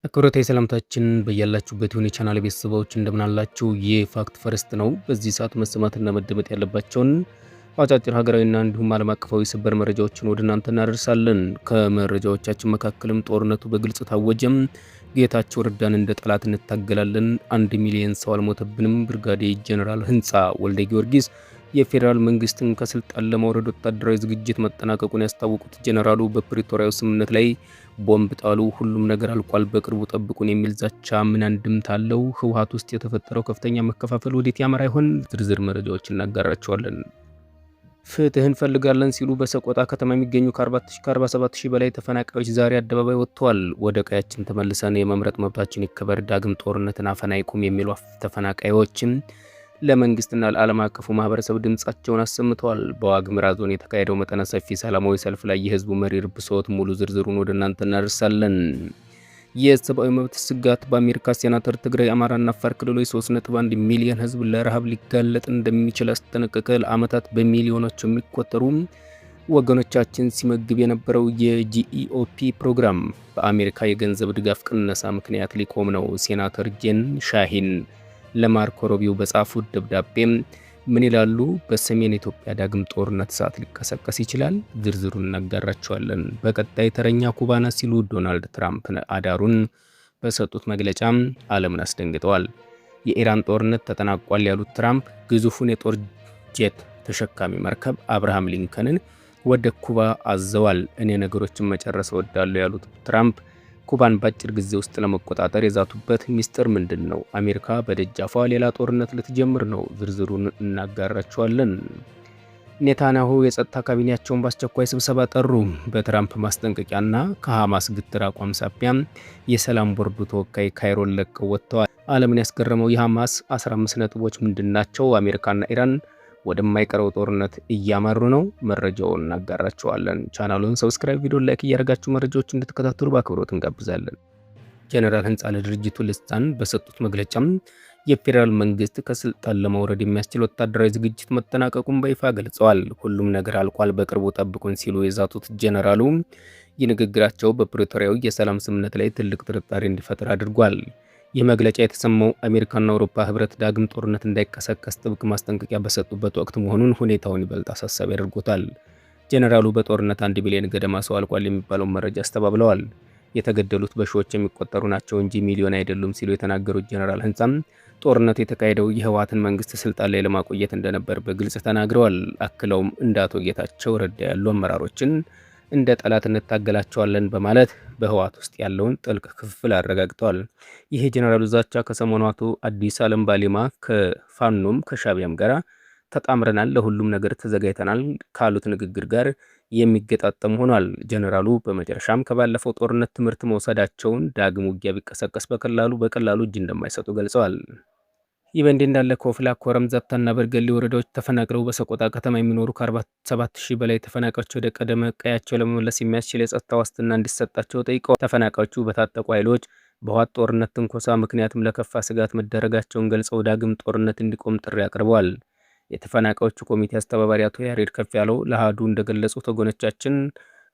አክብሮታዊ ሰላምታችን በያላችሁበት ይሁን የቻናል ቤተሰቦች እንደምን አላችሁ? ይህ ፋክት ፈርስት ነው። በዚህ ሰዓት መሰማትና መደመጥ ያለባቸውን አጫጭር ሀገራዊና እንዲሁም ዓለም አቀፋዊ ሰበር መረጃዎችን ወደ እናንተ እናደርሳለን። ከመረጃዎቻችን መካከልም ጦርነቱ በግልጽ ታወጀም፣ ጌታቸው ረዳን እንደ ጠላት እንታገላለን፣ 1 ሚሊዮን ሰው አልሞተብንም፣ ብርጋዴር ጄኔራል ህንፃ ወልደ ጊዮርጊስ የፌዴራል መንግስትን ከስልጣን ለማውረድ ወታደራዊ ዝግጅት መጠናቀቁን ያስታወቁት ጄኔራሉ በፕሪቶሪያው ስምምነት ላይ ቦምብ ጣሉ፣ ሁሉም ነገር አልቋል፣ በቅርቡ ጠብቁን የሚል ዛቻ ምን አንድምታ አለው? ህወሓት ውስጥ የተፈጠረው ከፍተኛ መከፋፈል ወዴት ያመራ ይሆን? ዝርዝር መረጃዎች እናጋራቸዋለን። ፍትህ እንፈልጋለን ሲሉ በሰቆጣ ከተማ የሚገኙ ከ47 ሺህ በላይ ተፈናቃዮች ዛሬ አደባባይ ወጥተዋል። ወደ ቀያችን ተመልሰን የመምረጥ መብታችን ይከበር፣ ዳግም ጦርነትን አፈና ይቁም የሚሉ ተፈናቃዮችም ለመንግስትና ለዓለም አቀፉ ማህበረሰብ ድምጻቸውን አሰምተዋል። በዋግምራ ዞን የተካሄደው መጠነ ሰፊ ሰላማዊ ሰልፍ ላይ የህዝቡ መሪር ብሶት ሙሉ ዝርዝሩን ወደ እናንተ እናደርሳለን። የሰብአዊ መብት ስጋት በአሜሪካ ሴናተር ትግራይ፣ አማራና አፋር ክልሎች 3.1 ሚሊዮን ህዝብ ለረሃብ ሊጋለጥ እንደሚችል አስጠነቀቀ። ለዓመታት በሚሊዮኖች የሚቆጠሩ ወገኖቻችን ሲመግብ የነበረው የጂኢኦፒ ፕሮግራም በአሜሪካ የገንዘብ ድጋፍ ቅነሳ ምክንያት ሊቆም ነው። ሴናተር ጄን ሻሂን ለማርኮ ሩቢዮ በጻፉት ደብዳቤም ምን ይላሉ? በሰሜን ኢትዮጵያ ዳግም ጦርነት ሰዓት ሊቀሰቀስ ይችላል። ዝርዝሩን እናጋራቸዋለን። በቀጣይ ተረኛ ኩባና ሲሉ ዶናልድ ትራምፕ አዳሩን በሰጡት መግለጫ ዓለምን አስደንግጠዋል። የኢራን ጦርነት ተጠናቋል ያሉት ትራምፕ ግዙፉን የጦር ጄት ተሸካሚ መርከብ አብርሃም ሊንከንን ወደ ኩባ አዘዋል። እኔ ነገሮችን መጨረስ እወዳለሁ ያሉት ትራምፕ ኩባን በአጭር ጊዜ ውስጥ ለመቆጣጠር የዛቱበት ሚስጥር ምንድን ነው? አሜሪካ በደጃፏ ሌላ ጦርነት ልትጀምር ነው። ዝርዝሩን እናጋራቸዋለን። ኔታንያሁ የጸጥታ ካቢኔያቸውን በአስቸኳይ ስብሰባ ጠሩ። በትራምፕ ማስጠንቀቂያና ከሐማስ ግትር አቋም ሳቢያ የሰላም ቦርዱ ተወካይ ካይሮን ለቀው ወጥተዋል። ዓለምን ያስገረመው የሐማስ 15 ነጥቦች ምንድናቸው? አሜሪካና ኢራን ወደማይቀረው ጦርነት እያመሩ ነው። መረጃውን እናጋራቸዋለን። ቻናሉን ሰብስክራይብ፣ ቪዲዮ ላይክ እያደረጋችሁ መረጃዎች እንድትከታተሉ በአክብሮት እንጋብዛለን። ጄኔራል ህንፃ ለድርጅቱ ልሳን በሰጡት መግለጫም የፌዴራል መንግስት ከስልጣን ለማውረድ የሚያስችል ወታደራዊ ዝግጅት መጠናቀቁን በይፋ ገልጸዋል። ሁሉም ነገር አልቋል፣ በቅርቡ ጠብቁን ሲሉ የዛቱት ጄኔራሉ ይህ ንግግራቸው በፕሪቶሪያው የሰላም ስምምነት ላይ ትልቅ ጥርጣሬ እንዲፈጠር አድርጓል። ይህ መግለጫ የተሰማው አሜሪካና አውሮፓ ህብረት ዳግም ጦርነት እንዳይቀሰቀስ ጥብቅ ማስጠንቀቂያ በሰጡበት ወቅት መሆኑን ሁኔታውን ይበልጥ አሳሳቢ አድርጎታል። ጄኔራሉ በጦርነት 1 ቢሊዮን ገደማ ሰው አልቋል የሚባለውን መረጃ አስተባብለዋል። የተገደሉት በሺዎች የሚቆጠሩ ናቸው እንጂ ሚሊዮን አይደሉም ሲሉ የተናገሩት ጄኔራል ህንፃም ጦርነቱ የተካሄደው የህወሓትን መንግስት ስልጣን ላይ ለማቆየት እንደነበር በግልጽ ተናግረዋል። አክለውም እንደ አቶ ጌታቸው ረዳ ያሉ አመራሮችን እንደ ጠላት እንታገላቸዋለን በማለት በህወሓት ውስጥ ያለውን ጥልቅ ክፍፍል አረጋግጠዋል። ይህ ጄኔራሉ ዛቻ ከሰሞኑ አቶ አዲስ ዓለም ባሌማ ከፋኖም ከሻቢያም ጋር ተጣምረናል፣ ለሁሉም ነገር ተዘጋጅተናል ካሉት ንግግር ጋር የሚገጣጠም ሆኗል። ጄኔራሉ በመጨረሻም ከባለፈው ጦርነት ትምህርት መውሰዳቸውን ዳግም ውጊያ ቢቀሰቀስ በቀላሉ እጅ እንደማይሰጡ ገልጸዋል። ይህ በእንዲህ እንዳለ ኮፍላ፣ ኮረም፣ ዛታና በርገሌ ወረዳዎች ተፈናቅለው በሰቆጣ ከተማ የሚኖሩ ከ47 ሺህ በላይ ተፈናቃዮች ወደ ቀደመ ቀያቸው ለመመለስ የሚያስችል የጸጥታ ዋስትና እንዲሰጣቸው ጠይቀዋል። ተፈናቃዮቹ በታጠቁ ኃይሎች በህወሓት ጦርነት ትንኮሳ ምክንያትም ለከፋ ስጋት መደረጋቸውን ገልጸው ዳግም ጦርነት እንዲቆም ጥሪ አቅርበዋል። የተፈናቃዮቹ ኮሚቴ አስተባባሪ አቶ ያሬድ ከፍ ያለው ለአሃዱ እንደገለጹት ወገኖቻችን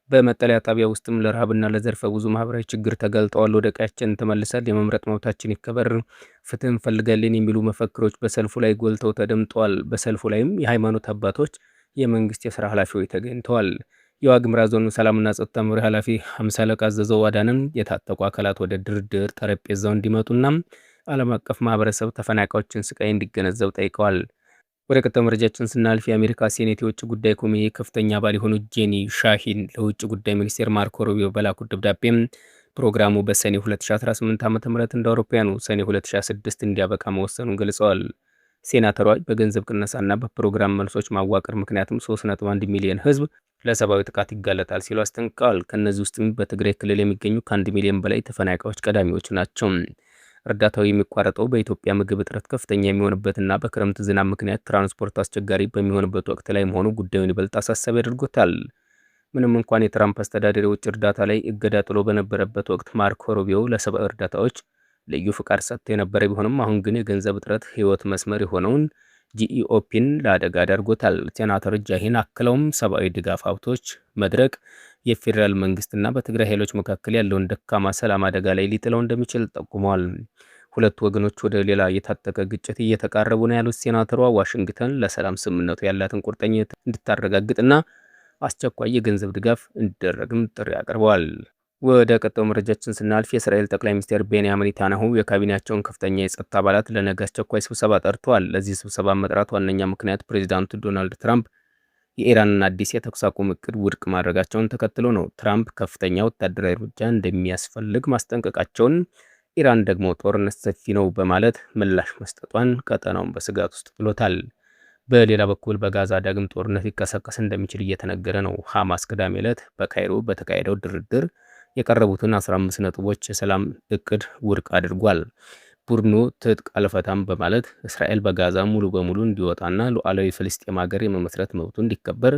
በመጠለያ ጣቢያ ውስጥም ለረሃብና ለዘርፈ ብዙ ማህበራዊ ችግር ተጋልጠዋል። ወደ ቀያችን ተመልሰን የመምረጥ መብታችን ይከበር፣ ፍትህ እንፈልጋለን የሚሉ መፈክሮች በሰልፉ ላይ ጎልተው ተደምጠዋል። በሰልፉ ላይም የሃይማኖት አባቶች፣ የመንግስት የስራ ኃላፊዎች ተገኝተዋል። የዋግምራ ዞን ሰላምና ጸጥታ መምሪያ ኃላፊ 50 አለቃ አዘዘው አዳነም የታጠቁ አካላት ወደ ድርድር ጠረጴዛው እንዲመጡና ዓለም አቀፍ ማህበረሰብ ተፈናቃዮችን ስቃይ እንዲገነዘብ ጠይቀዋል። ወደ ቀጣዩ መረጃችን ስናልፍ የአሜሪካ ሴኔት የውጭ ጉዳይ ኮሚቴ ከፍተኛ አባል የሆኑት ጄኒ ሻሂን ለውጭ ጉዳይ ሚኒስቴር ማርኮ ሩቢዮ በላኩት ደብዳቤም ፕሮግራሙ በሰኔ 2018 ዓ.ም እንደ አውሮፓውያኑ ሰኔ 2026 እንዲያበቃ መወሰኑን ገልጸዋል። ሴናተሯ በገንዘብ ቅነሳና በፕሮግራም መልሶች ማዋቀር ምክንያትም 3.1 ሚሊዮን ህዝብ ለሰብአዊ ጥቃት ይጋለጣል ሲሉ አስጠንቅቀዋል። ከነዚህ ውስጥም በትግራይ ክልል የሚገኙ ከ1 ሚሊዮን በላይ ተፈናቃዮች ቀዳሚዎች ናቸው። እርዳታው የሚቋረጠው በኢትዮጵያ ምግብ እጥረት ከፍተኛ የሚሆንበትና በክረምት ዝናብ ምክንያት ትራንስፖርት አስቸጋሪ በሚሆንበት ወቅት ላይ መሆኑ ጉዳዩን ይበልጥ አሳሳቢ አድርጎታል። ምንም እንኳን የትራምፕ አስተዳደር የውጭ እርዳታ ላይ እገዳ ጥሎ በነበረበት ወቅት ማርኮ ሩቢዮ ለሰብአዊ እርዳታዎች ልዩ ፍቃድ ሰጥቶ የነበረ ቢሆንም አሁን ግን የገንዘብ እጥረት ህይወት መስመር የሆነውን ጂኢኦፒን ለአደጋ ዳርጎታል። ሴናተር ጃሂን አክለውም ሰብአዊ ድጋፍ ሀብቶች መድረቅ የፌዴራል መንግስትና በትግራይ ኃይሎች መካከል ያለውን ደካማ ሰላም አደጋ ላይ ሊጥለው እንደሚችል ጠቁመዋል። ሁለቱ ወገኖች ወደ ሌላ የታጠቀ ግጭት እየተቃረቡ ነው ያሉት ሴናተሯ ዋሽንግተን ለሰላም ስምምነቱ ያላትን ቁርጠኝነት እንድታረጋግጥና አስቸኳይ የገንዘብ ድጋፍ እንዲደረግም ጥሪ አቅርበዋል። ወደ ቀጣዩ መረጃችን ስናልፍ የእስራኤል ጠቅላይ ሚኒስትር ቤንያሚን ኔታንያሁ የካቢኔያቸውን ከፍተኛ የጸጥታ አባላት ለነገ አስቸኳይ ስብሰባ ጠርተዋል። ለዚህ ስብሰባ መጥራት ዋነኛ ምክንያት ፕሬዚዳንቱ ዶናልድ ትራምፕ የኢራንን አዲስ የተኩስ አቁም እቅድ ውድቅ ማድረጋቸውን ተከትሎ ነው። ትራምፕ ከፍተኛ ወታደራዊ እርምጃ እንደሚያስፈልግ ማስጠንቀቃቸውን፣ ኢራን ደግሞ ጦርነት ሰፊ ነው በማለት ምላሽ መስጠቷን ቀጠናውን በስጋት ውስጥ ጥሎታል። በሌላ በኩል በጋዛ ዳግም ጦርነት ሊቀሰቀስ እንደሚችል እየተነገረ ነው። ሐማስ ቅዳሜ ዕለት በካይሮ በተካሄደው ድርድር የቀረቡትን 15 ነጥቦች የሰላም እቅድ ውድቅ አድርጓል። ቡድኑ ትጥቅ አልፈታም በማለት እስራኤል በጋዛ ሙሉ በሙሉ እንዲወጣና ሉዓላዊ ፍልስጤም ሀገር የመመስረት መብቱ እንዲከበር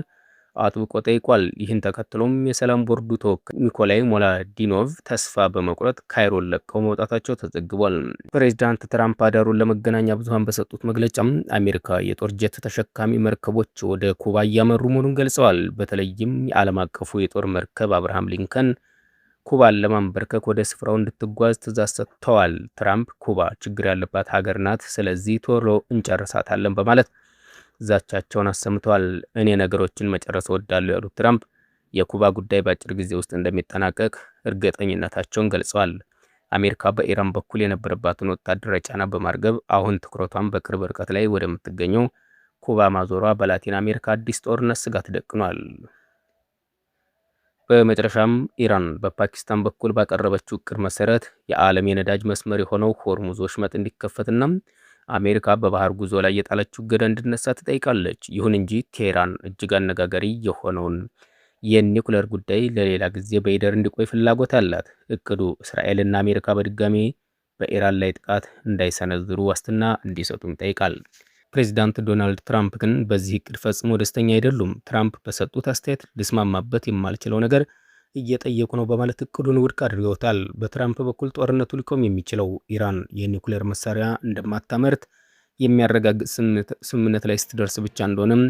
አጥብቆ ጠይቋል። ይህን ተከትሎም የሰላም ቦርዱ ተወካይ ኒኮላይ ሞላዲኖቭ ተስፋ በመቁረጥ ካይሮን ለቀው መውጣታቸው ተዘግቧል። ፕሬዚዳንት ትራምፕ አዳሩን ለመገናኛ ብዙሃን በሰጡት መግለጫም አሜሪካ የጦር ጀት ተሸካሚ መርከቦች ወደ ኩባ እያመሩ መሆኑን ገልጸዋል። በተለይም የዓለም አቀፉ የጦር መርከብ አብርሃም ሊንከን ኩባን ለማንበርከክ ወደ ስፍራው እንድትጓዝ ትዕዛዝ ሰጥተዋል። ትራምፕ ኩባ ችግር ያለባት ሀገር ናት፣ ስለዚህ ቶሎ እንጨርሳታለን በማለት ዛቻቸውን አሰምተዋል። እኔ ነገሮችን መጨረስ እወዳለሁ ያሉት ትራምፕ የኩባ ጉዳይ በአጭር ጊዜ ውስጥ እንደሚጠናቀቅ እርግጠኝነታቸውን ገልጸዋል። አሜሪካ በኢራን በኩል የነበረባትን ወታደራዊ ጫና በማርገብ አሁን ትኩረቷን በቅርብ ርቀት ላይ ወደምትገኘው ኩባ ማዞሯ በላቲን አሜሪካ አዲስ ጦርነት ስጋት ደቅኗል። በመጨረሻም ኢራን በፓኪስታን በኩል ባቀረበችው እቅድ መሰረት የዓለም የነዳጅ መስመር የሆነው ሆርሙዝ ወሽመጥ እንዲከፈትና አሜሪካ በባህር ጉዞ ላይ የጣለችው እገዳ እንዲነሳ ትጠይቃለች። ይሁን እንጂ ቴህራን እጅግ አነጋጋሪ የሆነውን የኒውክሌር ጉዳይ ለሌላ ጊዜ በይደር እንዲቆይ ፍላጎት አላት። እቅዱ እስራኤልና አሜሪካ በድጋሚ በኢራን ላይ ጥቃት እንዳይሰነዝሩ ዋስትና እንዲሰጡም ይጠይቃል። ፕሬዚዳንት ዶናልድ ትራምፕ ግን በዚህ እቅድ ፈጽሞ ደስተኛ አይደሉም። ትራምፕ በሰጡት አስተያየት ልስማማበት የማልችለው ነገር እየጠየቁ ነው በማለት እቅዱን ውድቅ አድርገውታል። በትራምፕ በኩል ጦርነቱ ሊቆም የሚችለው ኢራን የኒውክሌር መሳሪያ እንደማታመርት የሚያረጋግጥ ስምምነት ላይ ስትደርስ ብቻ እንደሆነም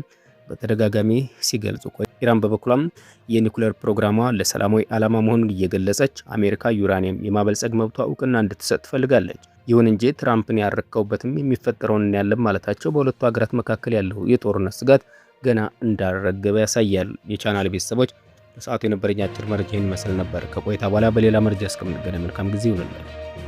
በተደጋጋሚ ሲገልጹ ቆይ ኢራን በበኩሏም የኒውክሌር ፕሮግራሟ ለሰላማዊ ዓላማ መሆኑን እየገለጸች አሜሪካ ዩራኒየም የማበልጸግ መብቷ እውቅና እንድትሰጥ ትፈልጋለች። ይሁን እንጂ ትራምፕን ያረከውበትም የሚፈጠረውን እናያለን ማለታቸው በሁለቱ ሀገራት መካከል ያለው የጦርነት ስጋት ገና እንዳረገበ ያሳያል። የቻናል ቤተሰቦች ለሰዓቱ የነበረኝ አጭር መረጃ ይህን ይመስል ነበር። ከቆይታ በኋላ በሌላ መረጃ እስከምንገናኝ መልካም ጊዜ ይሁንልን።